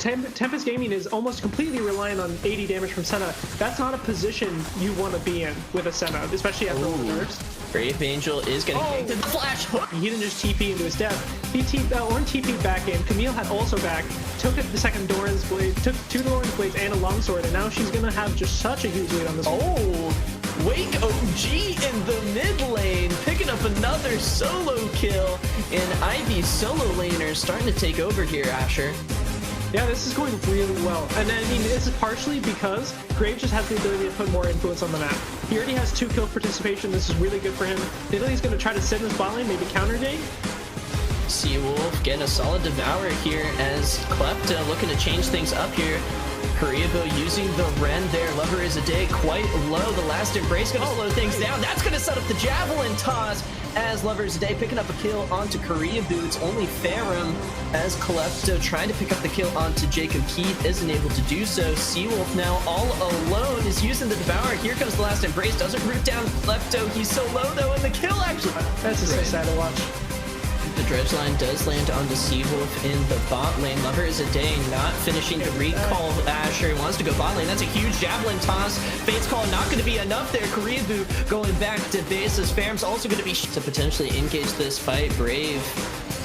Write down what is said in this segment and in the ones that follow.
Tempest Gaming is almost completely reliant on 80 damage from Senna. That's not a position you want to be in with a Senna, especially after all the nerfs. Brave Angel is getting kicked in the flash hook. He didn't just TP into his death. Ornn TP'd back in. Camille had also back. Took the second Doran's Blade. Took 2 Doran's Blades and a longsword, and now she's going to have just such a huge lead on this one. Oh, Wake OG in the mid lane, picking up another solo kill. And Ivy solo laner starting to take over here, Asher. Yeah, this is going really well. And I mean, this is partially because Graves just has the ability to put more influence on the map. He already has 2 kill participation. This is really good for him. Nidalee going to try to sit in his bot lane, maybe counter day. Seawolf getting a solid devour here as Klepta looking to change things up here. Karibo using the Ren there. Lover is a day quite low. The last embrace going to slow things down. That's going to set up the Javelin toss as Lover is a day picking up a kill onto Karibo. It's only Pharym as Klepto trying to pick up the kill onto Jacob Keith isn't able to do so. Seawolf now all alone is using the devour. Here comes the last embrace. Doesn't root down Klepto. He's so low though, and the kill actually. That's just so sad to watch. The dredge line does land onto Seawolf in the bot lane. Lover is a day not finishing the recall. Asher wants to go bot lane. That's a huge Javelin toss. Fate's Call not going to be enough there. Karibo going back to base as Pharym's also going to be to potentially engage this fight. Brave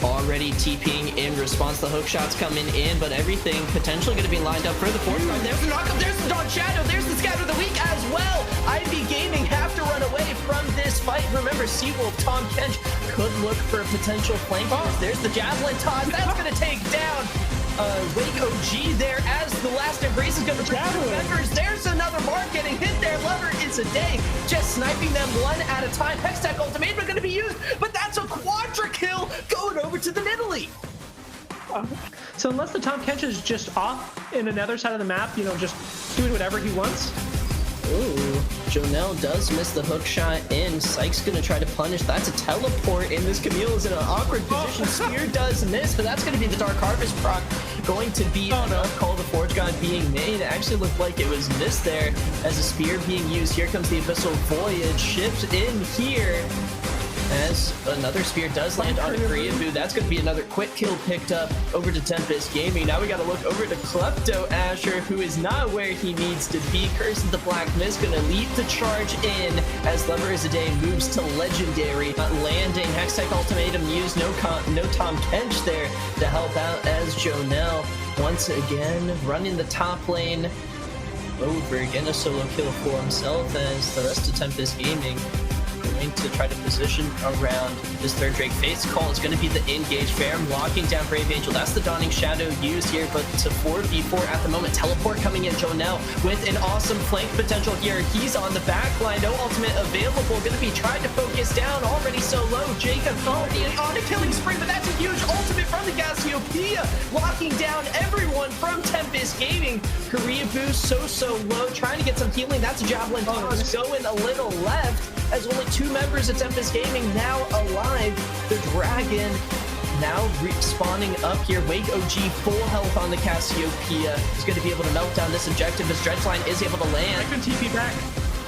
already TPing in response. The hook shots coming in, but everything potentially going to be lined up for the fourth round. There's the knockup. There's the Dawn Shadow. There's the Scatter of the Week as well. Ivy Gaming have to run away from this fight. Remember, Seawolf, Tahm Kench could look for a potential flank. There's the Javelin toss. That's going to take down Wake OG there as the last embrace is going to bring the members. There's another mark getting hit there. Lover is a day just sniping them one at a time. Hextech ultimatum going to be used, but that's a quadra kill going over to the Nidalee. So unless the Tahm Kench is just off in another side of the map, you know, just doing whatever he wants. Ooh, Jonelle does miss the hook shot in. Syke's gonna try to punish. That's a teleport, and this Camille is in an awkward position. Spear does miss, but that's gonna be the Dark Harvest proc. Going to be enough. Call the Forge God being made. It actually looked like it was missed there as a spear being used. Here comes the Abyssal Voyage. Shipped in here as another spear does land on Karibo. That's going to be another quick kill picked up over to Tempest Gaming. Now we got to look over to Klepto Asher, who is not where he needs to be. Curse of the Black Mist going to lead the charge in as Lover is a day moves to Legendary. Landing Hextech Ultimatum used. No Tahm Kench there to help out as Jonelle once again running the top lane over. Again, a solo kill for himself as the rest of Tempest Gaming going to try to position around this third Drake. Fate's Call is going to be the engage. Pharym locking down Brave Angel. That's the Dawning Shadow used here, but to 4v4 at the moment. Teleport coming in. Jonelle with an awesome flank potential here. He's on the back line. No ultimate available. Going to be trying to focus down. Already so low. Jacob already on a killing spree, but that's a huge ultimate from the Cassiopeia. Locking down everyone from Tempest Gaming. Karibo so low. Trying to get some healing. That's a Javelin toss going a little left as only 2 members of Tempest Gaming now alive. The Dragon now respawning up here. Wake OG full health on the Cassiopeia is going to be able to melt down this objective as Dredgeline is able to land. I can TP back.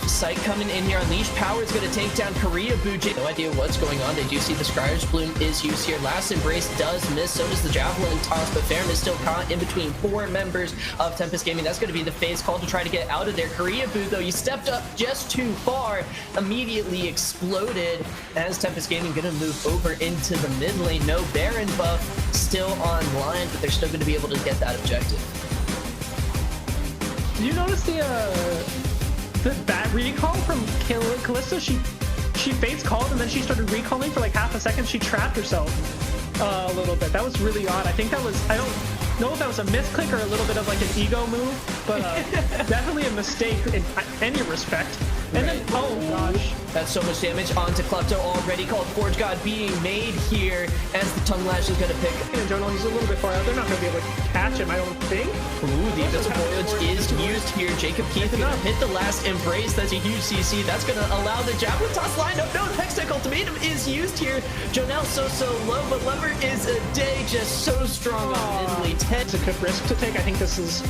Syke coming in here. Unleash Power is going to take down Karibo. No idea what's going on. They do see the Scryer's Bloom is used here. Last Embrace does miss. So does the Javelin toss, but Pharym is still caught in between 4 members of Tempest Gaming. That's going to be the Fate's Call to try to get out of there. Karibo, though, you stepped up just too far. Immediately exploded as Tempest Gaming going to move over into the mid lane. No Baron buff still online, but they're still going to be able to get that objective. Did you notice the bad recall from Kalista? She Fate's called and then she started recalling for like half a second. She trapped herself a little bit. That was really odd. I think that was, I don't know if that was a misclick or a little bit of like an ego move, but definitely a mistake in any respect. And then, oh gosh. That's so much damage onto Klepto already. Called Forge God being made here as the Tongue Lash is going to pick. In general, he's a little bit far out. They're not going to be able to catch him, I don't think. Ooh, the Abyssal Voyage is used here. Jacob Keith going to hit the last Embrace. That's a huge CC. That's going to allow the Javelin toss lineup. No, the Hextech Ultimatum is used here. Jonelle so low, but Lover is a day just so strong on Nidalee. 10. It's a good risk to take. I think this is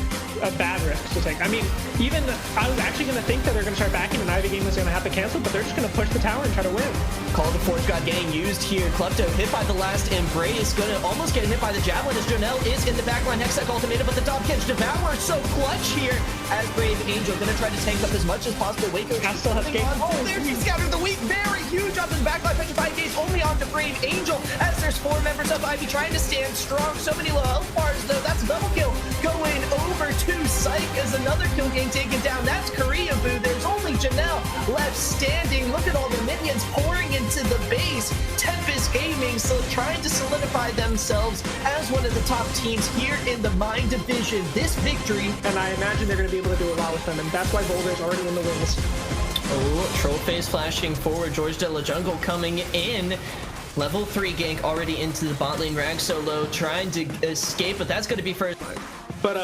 a bad risk to take. I mean, even I was actually going to think that they're going to start backing and Ivy Game was going to have to cancel, but they're just going to push the tower and try to win. Call the Forge God getting used here. Klepto hit by the last Embrace. Going to almost get hit by the Javelin as Jonelle is in the backline. Hextech Ultimatum, but the package. Devour so clutch here as Brave Angel gonna try to tank up as much as possible. Waco Cat still has coming game. on. Oh, there's the Scout of the Week. Very huge on the backline. Petrified Gaze only on to Brave Angel as there's 4 members of Ivy trying to stand strong. So many low health bars though. That's a double kill going over to Psych as another kill game taken down. That's Korea Boo. There's only Janelle left standing. Look at all the minions pouring into the base. Tempest Gaming still trying to solidify themselves as one of the top teams here in the Mine Division. This victory, And I imagine they're going to be able to do a lot with them, and that's why Boulder's already in the wings. oh, Troll Face flashing forward. George De La Jungle coming in. Level 3 gank already into the bot lane. Rag Solo trying to escape, but that's going to be first. But,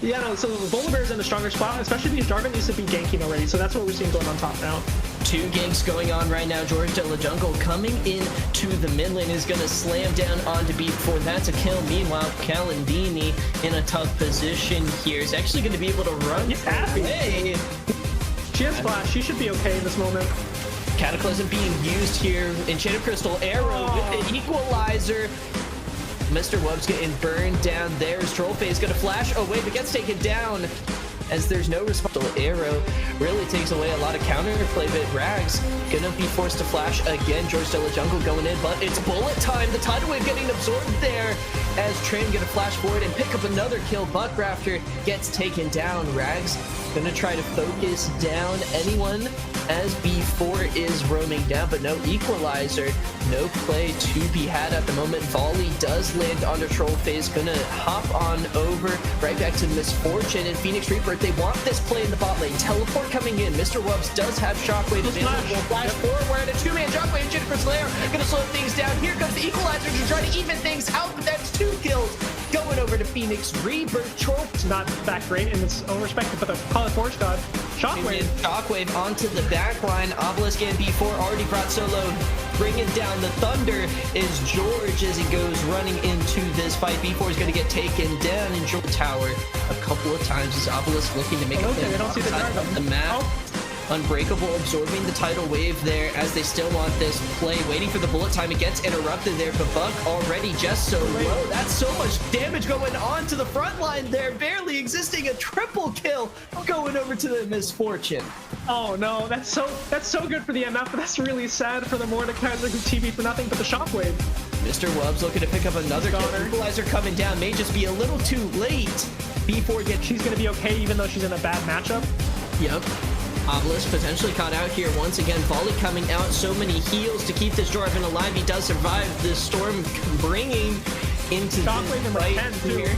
yeah, no, so Volibear's in a stronger spot, especially because Jarvan used to be ganking already, so that's what we're seeing going on top now. 2 ganks going on right now. George De La Jungle coming in to the mid lane is going to slam down onto B4. That's a kill. Meanwhile, Kalandini in a tough position here is actually going to be able to run He's happy. away. She has flash. She should be okay in this moment. Cataclysm being used here. Enchanted Crystal Arrow with an equalizer. Mr. Wubb's getting burned down there. Trollface gonna flash away, but gets taken down as there's no response. Arrow really takes away a lot of counterplay, but Rags gonna be forced to flash again. George De La Jungle going in, but it's bullet time. The tidal wave getting absorbed there as Train gonna flash forward and pick up another kill. Buckrafter gets taken down. Rags gonna try to focus down anyone as B4 is roaming down, but no equalizer, no play to be had at the moment. Volley does land on the Troll Phase, gonna hop on over right back to Misfortune and Phoenix Reaper. They want this play in the bot lane. Teleport coming in. Mr. Wubbs does have Shockwave available. Flash forward, a 2-man Shockwave. Jennifer Slayer gonna slow things down. Here comes the equalizer to try to even things out, but that's 2 kills going over to Phoenix Reaper. It's not that great in its own respect, but the Call of Force God, Shockwave. Shockwave onto the back line. Obelisk and B4 already brought solo. Bringing down the thunder is George as he goes running into this fight. B4 is going to get taken down in George Tower a couple of times as Obelisk looking to make a Okay, play they don't see the outside dragon. of the map. Oh. Unbreakable absorbing the tidal wave there as they still want this play, waiting for the bullet time. It gets interrupted there, but Buck already just so low. That's so much damage going on to the front line there, barely existing. A triple kill going over to the Misfortune. Oh no, that's so good for the MF, but that's really sad for the Mordekaiser who TB for nothing but the Shockwave. Mr. Wubbs looking to pick up another kill. Got her. Equalizer coming down, may just be a little too late. B4 gets. She's gonna be okay even though she's in a bad matchup. Yep. Obelisk potentially caught out here once again. Volley coming out, so many heals to keep this Jarvan alive. He does survive the storm bringing into Shockwave the number fight 10 too. here.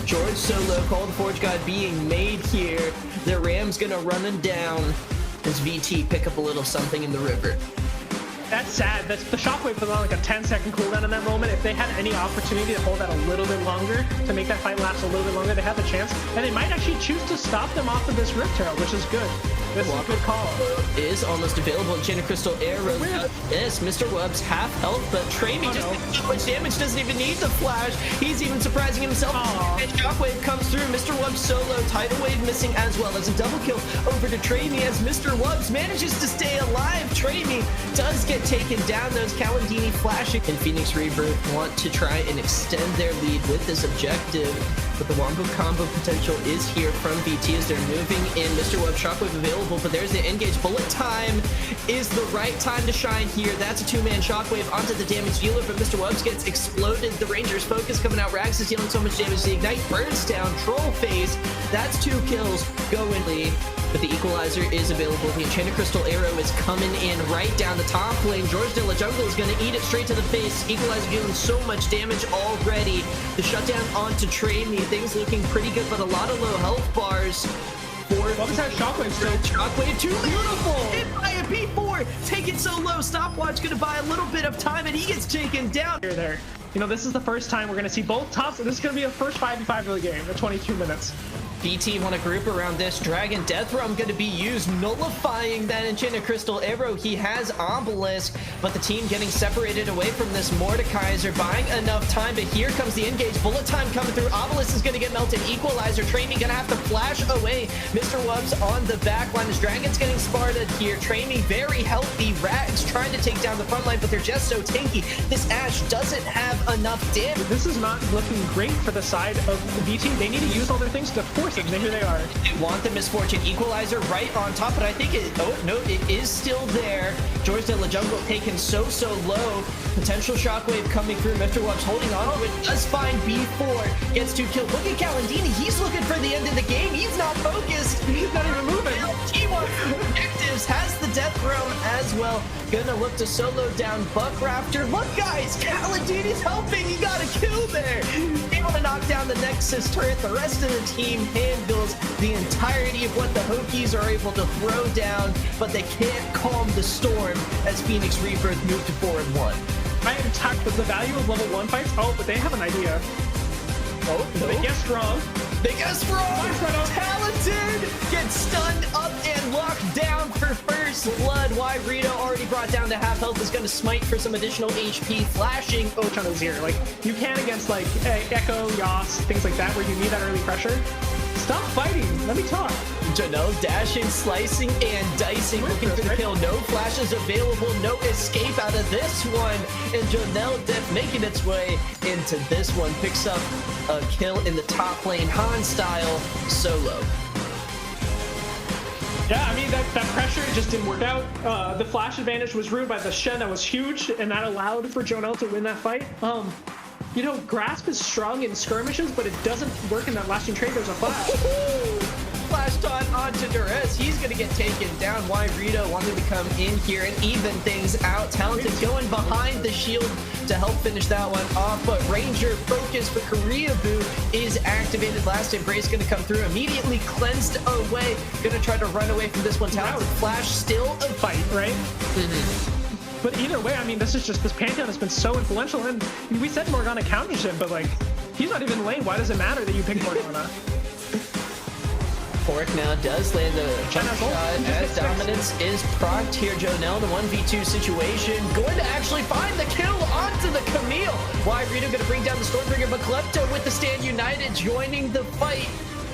George Solo, Call the Forge God being made here. The Ram's gonna run him down as VT pick up a little something in the river. That's sad. The Shockwave was on like a 10-second cooldown in that moment. If they had any opportunity to hold that a little bit longer, to make that fight last a little bit longer, they have a chance. And they might actually choose to stop them off of this Rift Herald, which is good. This is a good call. Is almost available. Enchanted Crystal Arrow. Yes, Mr. Wubbs half health, but Tramey just did so much damage, doesn't even need the flash. He's even surprising himself. Aw. And Shockwave comes through. Mr. Wubbs solo. Tidal Wave missing as well as a double kill over to Tramey as Mr. Wubbs manages to stay alive. Tramey does get taken down. Those Kalandini flashing. And Phoenix Reaper want to try and extend their lead with this objective. But the Wombo combo potential is here from VT as they're moving in. Mr. Wubbs Shockwave available, but there's the engage. Bullet time is the right time to shine here. That's a 2-man Shockwave onto the damage dealer, but Mr. Wubbs gets exploded. The Ranger's focus coming out. Rags is dealing so much damage. The Ignite burns down. Troll Phase. That's 2 kills going. But the equalizer is available. The Enchanted Crystal Arrow is coming in right down the top lane. George De La Jungle is going to eat it straight to the face. Equalizer dealing so much damage already. The shutdown onto Tramey. Things looking pretty good, but a lot of low health bars. Wubbs has Shockwave still. Shockwave, too beautiful. Hit by a P4. Take it so low. Stopwatch going to buy a little bit of time, and he gets taken down. There. You know, this is the first time we're going to see both tops. This is going to be a first 5v5 of the game, the 22 minutes. BT want to group around this. Dragon Death Realm going to be used, nullifying that Enchanted Crystal Arrow. He has Obelisk, but the team getting separated away from this Mordekaiser, buying enough time, but here comes the engage. Bullet time coming through. Obelisk is going to get melted. Equalizer. Tramey going to have to flash away. Mr. Wubs on the back line. As Dragon's getting Sparta here, training very healthy. Rags trying to take down the front line, but they're just so tanky. This Ashe doesn't have enough damage. This is not looking great for the side of VT. They need to use all their things to force it, and here they are. They want the Misfortune Equalizer right on top, but I think it is still there. George de la Jungle taken so low. Potential shockwave coming through. Mr. Wubs holding on to it. Does find B4. Gets 2 kills. Look at Galandini. He's looking for the end of the game. He's not focused. He's not even moving. He wants objectives. Has the Death Throne as well. Gonna look to solo down Buckrafter. Look, guys. Galandini's helping. He got a kill there. Able to knock down the Nexus turret. The rest of the team handles the entirety of what the Hokies are able to throw down, but they can't calm the storm as Phoenix Rebirth moved to 4-1. I attack with the value of level 1 fights. Oh, but they have an idea. Oh, no. They guess wrong. They guess wrong. Talented gets stunned up and locked down for first blood. Why Rito already brought down to half health is going to smite for some additional HP. Flashing. Ochana's here. Like, you can against, like, Echo, Yas, things like that, where you need that early pressure. Stop fighting. Let me talk. Janelle dashing, slicing, and dicing, looking for the kill. No flashes available, no escape out of this one. And Janelle Def making its way into this one. Picks up a kill in the top lane, Han style, solo. Yeah, I mean, that pressure just didn't work out. The flash advantage was ruined by the Shen that was huge, and that allowed for Jonelle to win that fight. You know, Grasp is strong in skirmishes, but it doesn't work in that lasting trade. There's a flash. Flash taunt onto Durez. He's going to get taken down. Why Rito wanted to come in here and even things out. Talented going behind the shield to help finish that one off, but Ranger focus for Korea Boo is activated. Last Embrace going to come through, immediately cleansed away. Going to try to run away from this one. Talented Flash still a fight, right? But either way, I mean, this Pantheon has been so influential, and we said Morgana counters him, but like, he's not even lane. Why does it matter that you pick Morgana? Pork now does land the jump shot as dominance is procced here. Jonelle, the 1v2 situation, going to actually find the kill onto the Camille. Why Rito going to bring down the Stormbringer, but Klepto with the Stand United joining the fight.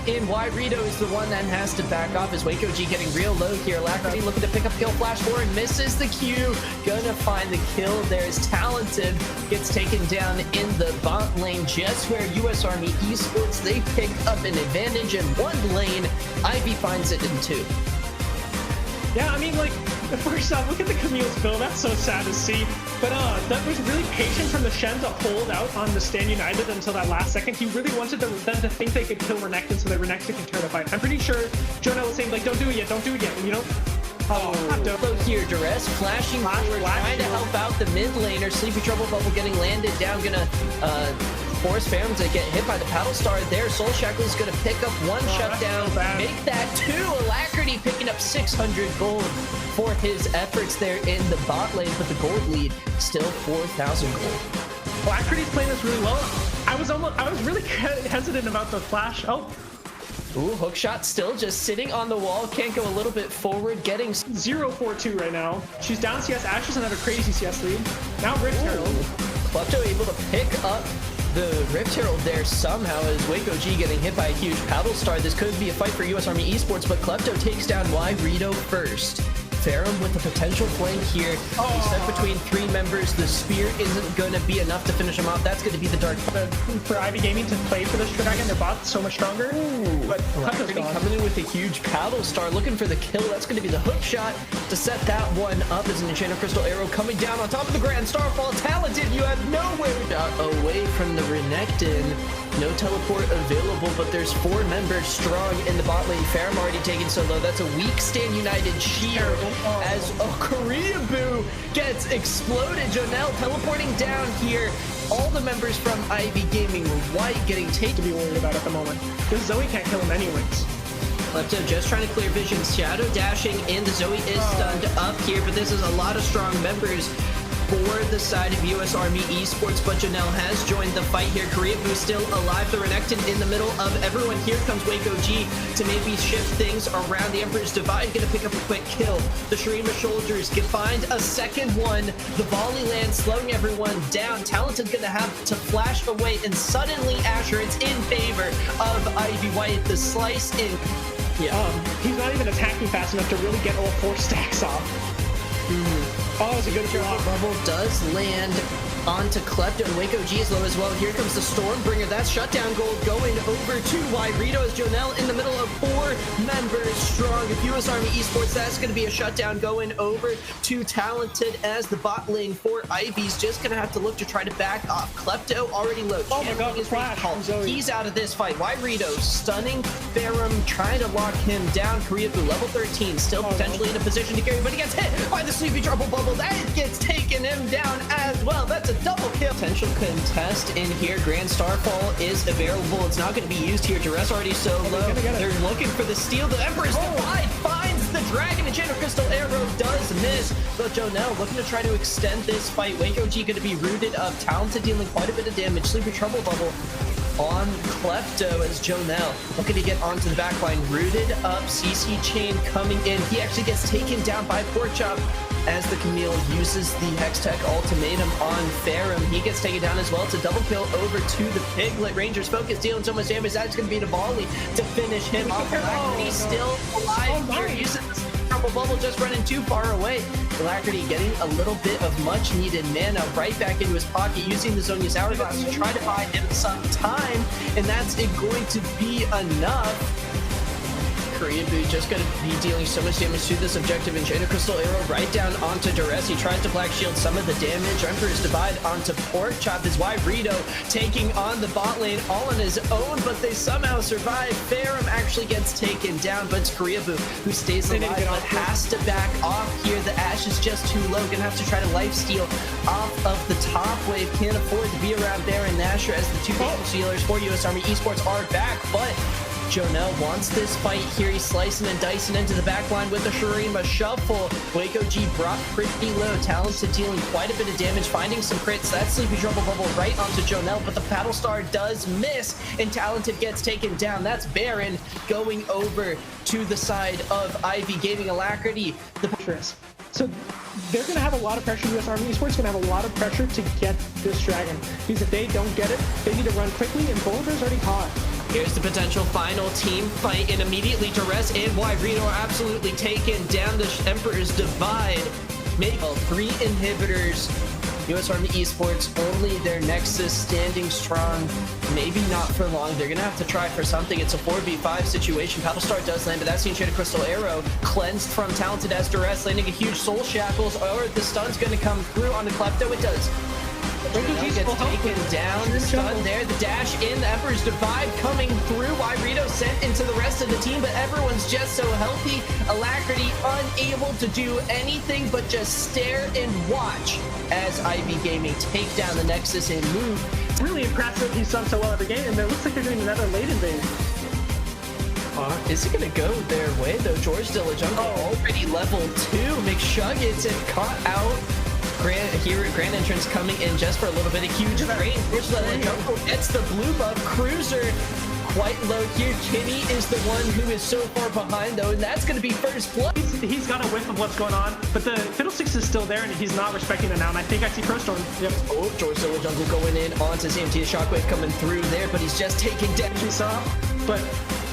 And why Rito is the one that has to back off as Waco G getting real low here. Alacrity looking to pick up kill flash 4 and misses the Q. Gonna find the kill. There's Talented. Gets taken down in the bot lane, just where US Army Esports, they pick up an advantage in one lane. Ivy finds it in 2. Yeah, I mean, like, first off, look at the Camille's build. That's so sad to see. But that was really patient from the Shen to hold out on the Stand United until that last second. He really wanted them to think they could kill Renekton so that Renekton could turn the fight. I'm pretty sure Jonelle was saying, like, don't do it yet, you know? So here, Durez flashing forward, trying to help out the mid laner. Sleepy Trouble Bubble getting landed down, gonna force Phantom to get hit by the Paddle Star there. Soul Shackle is gonna pick up one shutdown, make that 2. Alacrity picking up 600 gold for his efforts there in the bot lane, but the gold lead still 4,000 gold. Alacrity's playing this really well. I was really hesitant about the flash. Ooh, hookshot still just sitting on the wall. Can't go a little bit forward. Getting 0-4-2 right now. She's down CS. Ashe doesn't have a crazy CS lead. Now Rift Herald. Klepto able to pick up the Rift Herald there somehow as Waco G getting hit by a huge Paddle Star. This could be a fight for US Army Esports, but Klepto takes down Y Rito first. Ferrum with the potential flank here. He's stuck between 3 members. The spear isn't going to be enough to finish him off. That's going to be the dark. For Ivy Gaming to play for this Dragon, their bot's so much stronger. But coming in with a huge Paddle Star, looking for the kill. That's going to be the hook shot to set that one up as an Enchanted Crystal Arrow coming down on top of the Grand Starfall. Talented, you have nowhere away from the Renekton. No teleport available, but there's 4 members strong in the bot lane. Ferrum already taken so low. That's a weak Stand United shield as a Korea Boo gets exploded. Jonelle teleporting down here. All the members from Ivy Gaming were white getting taken to be worried about at the moment. Because Zoe can't kill him anyways. Klepto just trying to clear vision. Shadow dashing in. The Zoe is stunned up here, but this is a lot of strong members for the side of US Army Esports, but Janelle has joined the fight here. Korea Boo still alive. The Renekton in the middle of everyone. Here comes Waco G to maybe shift things around. The Emperor's Divide gonna pick up a quick kill. The Shurima Soldiers can find a second one. The volley lands, slowing everyone down. Talented gonna have to flash away, and suddenly Asher, it's in favor of Ivy White. The slice in He's not even attacking fast enough to really get all 4 stacks off. Oh, that was a good drop. Bubble does land onto Klepto, and Waco G is low as well. Here comes the Stormbringer. That's shutdown gold going over to Wyrito as Jonel in the middle of 4 members strong. If US Army Esports, that's going to be a shutdown going over to Talented as the bot lane for Ivy's just going to have to look to try to back off. Klepto already low. Oh my god, the flash from Zoe. He's out of this fight. Wyrito stunning Ferrum, trying to lock him down. Koreabu level 13, still potentially in a position to carry, but he gets hit by the Sleepy Trouble Bubble. That gets taken him down as well. That's a double kill. Potential contest in here. Grand Starfall is available. It's not going to be used here. Duress already so low. They're looking for the steal. The Emperor's Divide finds the dragon. And Enchanted Crystal Arrow does miss. But Jonel looking to try to extend this fight. Waco G going to be rooted up. Talented dealing quite a bit of damage. Sleepy Trouble Bubble on Klepto as Jonel looking to get onto the backline. Rooted up. CC Chain coming in. He actually gets taken down by Porkchop as the Camille uses the Hextech ultimatum on Ferrum. He gets taken down as well. It's a double kill over to the Piglet. Rangers focus, dealing so much damage. That's going to be the volley to finish him off. He's still alive here. Using the Trouble Bubble, just running too far away. Alacrity getting a little bit of much needed mana right back into his pocket, using the Zhonya's Hourglass to try to buy him some time, and that's going to be enough. Koreabu just going to be dealing so much damage to this objective. Enchanted Crystal Arrow right down onto Duress. He tries to Black Shield some of the damage. Emperor's Divide onto Porkchop as Wyrito taking on the bot lane all on his own, but they somehow survive. Ferrum actually gets taken down, but it's Koreabu who stays alive but has to back off here. The Ashe is just too low. Gonna have to try to lifesteal off of the top wave. Can't afford to be around Baron Nashor as the 2 damage dealers for US Army Esports are back, but Jonel wants this fight here. He's slicing and dicing into the backline with the Shurima Shuffle. Waco G brought pretty low. Talented dealing quite a bit of damage, finding some crits. That Sleepy Trouble Bubble right onto Jonel, but the Battlestar does miss, and Talented gets taken down. That's Baron going over to the side of Ivy Gaming. Alacrity. So they're going to have a lot of pressure. US Army Esports going to have a lot of pressure to get this dragon, because if they don't get it, they need to run quickly, and Boulder's already caught. Here's the potential final team fight, and immediately Duress and Wyrito are absolutely taken down. The Emperor's Divide. Make 3 inhibitors. US Army Esports, only their Nexus standing strong. Maybe not for long. They're going to have to try for something. It's a 4v5 situation. Battlestar does land, but that's the Enchanted Crystal Arrow. Cleansed from Talented as Duress, landing a huge Soul Shackles, or the stun's going to come through on the Klepto. It does. Gets taken down. The stun there. The dash in. The Emperor's Divide coming through. Wyrito sent into the rest of the team, but everyone's just so healthy. Alacrity unable to do anything but just stare and watch as Ivy Gaming take down the Nexus and move. It's really impressive. He's done so well every game, and it looks like they're doing another late invade. Is it going to go their way, though? George Dillijungle already level 2. McShug gets it caught out. Grand Entrance coming in just for a little bit of huge drain. George Dillijungle gets the blue buff. Cruiser quite low here. Kenny is the one who is so far behind, though, and that's going to be first blood. He's got a whiff of what's going on, but the Fiddlesticks is still there, and he's not respecting it now, and I think I see ProStorm. Yep. Oh, George Dillijungle going in onto ZMT. Shockwave coming through there, but he's just taking damage. We saw, but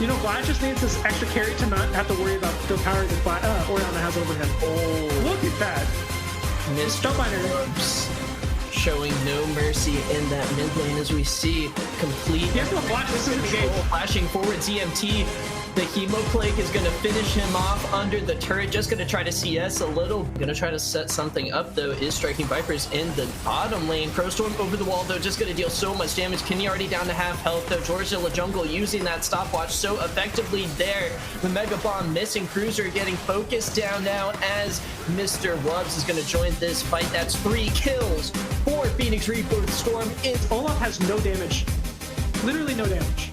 you know, Vlad just needs this extra carry to not have to worry about the power that Orianna has over him. Oh, look at that. Mr. Woods showing no mercy in that mid lane as we see complete control. Flashing forward ZMT. The Hemo Plague is going to finish him off under the turret. Just going to try to CS a little. Going to try to set something up, though, is Striking Vipers in the bottom lane. ProStorm over the wall, though, just going to deal so much damage. Kenny already down to half health, though. George Dillijungle using that stopwatch so effectively there. The Mega Bomb missing. Cruiser getting focused down now as Mr. Wubbs is going to join this fight. That's 3 kills for Phoenix Rebirth Storm. Olaf has no damage. Literally no damage.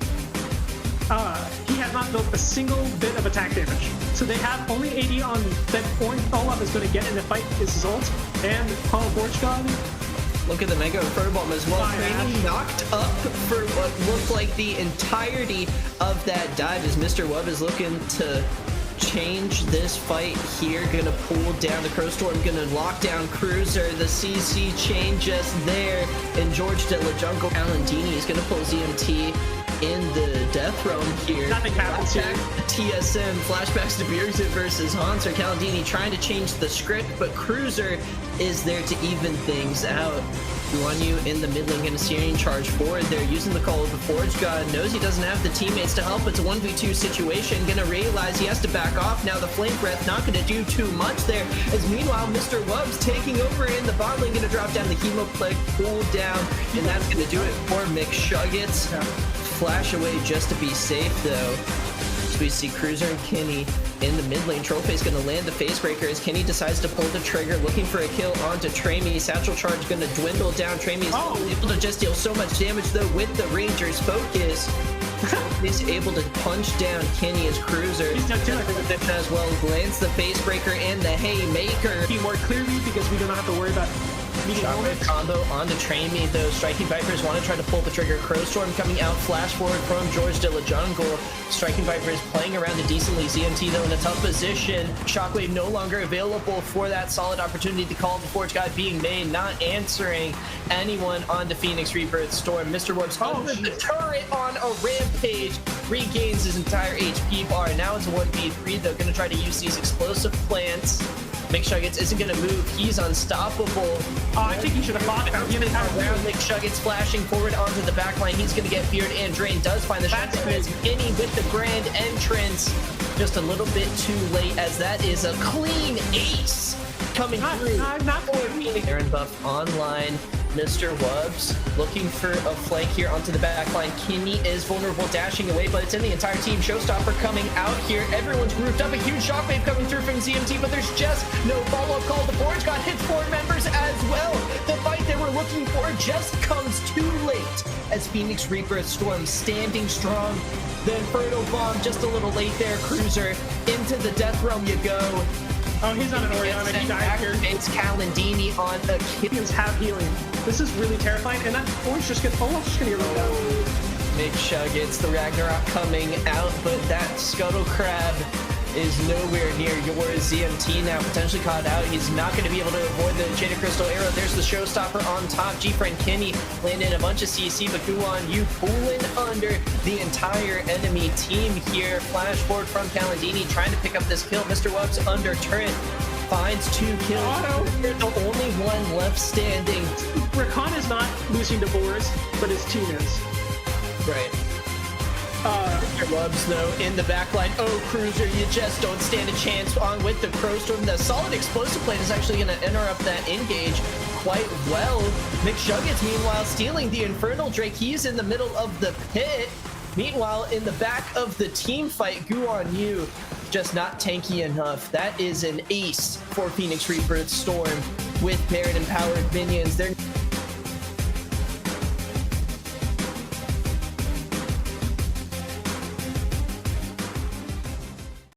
He has not built a single bit of attack damage. So they have only 80 on that Olaf is going to get in the fight is his ult, and Paul Borchgod. Look at the Mega Photobomb as well. Training knocked up for what looked like the entirety of that dive as Mr. Webb is looking to change this fight here. Gonna pull down the ProStorm, gonna lock down Cruiser. The CC chain just there, and George Dillijungle. Alan Dini is gonna pull ZMT in the Death Realm here. Nothing happens here. TSM, flashbacks to Bjergsen versus Hanser. Caldini trying to change the script, but Cruiser is there to even things out. Guanyu in the mid lane gonna steering charge forward. They're using the call of the Forge God. Knows he doesn't have the teammates to help. It's a 1v2 situation. Gonna realize he has to back off. Now the Flame Breath not gonna do too much there. As meanwhile, Mr. Wubbs taking over in the bot lane. Gonna drop down the Chemo Plague, pull down. And that's gonna do it for McShuggets. Flash away just to be safe though. So we see Cruiser and Kenny in the mid lane. Trollface gonna land the Facebreaker as Kenny decides to pull the trigger, looking for a kill onto Tremy. Satchel Charge gonna dwindle down. Tremy is able to just deal so much damage though with the Ranger's focus. He's able to punch down Kenny as Cruiser. He's not doing it as well. Lands the Facebreaker and the Haymaker. More clearly because we do not have to worry about Shockwave combo onto Tremy though. Striking Vipers want to try to pull the trigger. Crowstorm coming out, flash forward from George de la Jungle. Striking Vipers playing around it decently. ZMT though in a tough position. Shockwave no longer available for that solid opportunity to call the Forge God being made, not answering anyone onto Phoenix Rebirth Storm. Mr. Wubbs under the turret on a rampage, regains his entire HP bar. Now it's a 1v3 though, gonna try to use these explosive plants. McShuggets isn't going to move. He's unstoppable. I think he should have fought him. Around McShuggets flashing forward onto the back line. He's going to get feared and drained. Does find the shot. Kenny with the grand entrance. Just a little bit too late as that is a clean ace coming through. Aaron Buff online. Mr. Wubbs looking for a flank here onto the back line. Kenny is vulnerable, dashing away, but it's in the entire team. Showstopper coming out here. Everyone's grouped up. A huge shockwave coming through from ZMT, but there's just no follow-up call. The Forge God hits 4 members as well. The fight they were looking for just comes too late as Phoenix Rebirth Storm standing strong. The Inferno Bomb just a little late there. Cruiser into the Death Realm you go. Oh, he's on an Orianna. He died here. It's Caldini on a kill. He was half healing. This is really terrifying, and that Orange just gets almost gonna get run down. McShuggets, the Ragnarok coming out, but that Scuttle Crab is nowhere near your ZMT now, potentially caught out. He's not going to be able to avoid the Jaded Crystal arrow. There's the Showstopper on top. G-Friend Kenny landing a bunch of CC, but Guanyu pulling under the entire enemy team here. Flash forward from Caldini trying to pick up this kill. Mr. Wubbs under turret. Finds 2 kills. They're the only one left standing. Rakan is not losing to Boris, but his team is. Right. Mr. Wubbs, though, in the back line. Oh, Cruiser, you just don't stand a chance on with the Crowstorm. The solid explosive plate is actually going to interrupt that engage quite well. McShuggets, meanwhile, stealing the Infernal Drake. He's in the middle of the pit. Meanwhile, in the back of the team fight, Guanyu just not tanky enough. That is an ace for Phoenix Rebirth Storm with Baron empowered minions. They're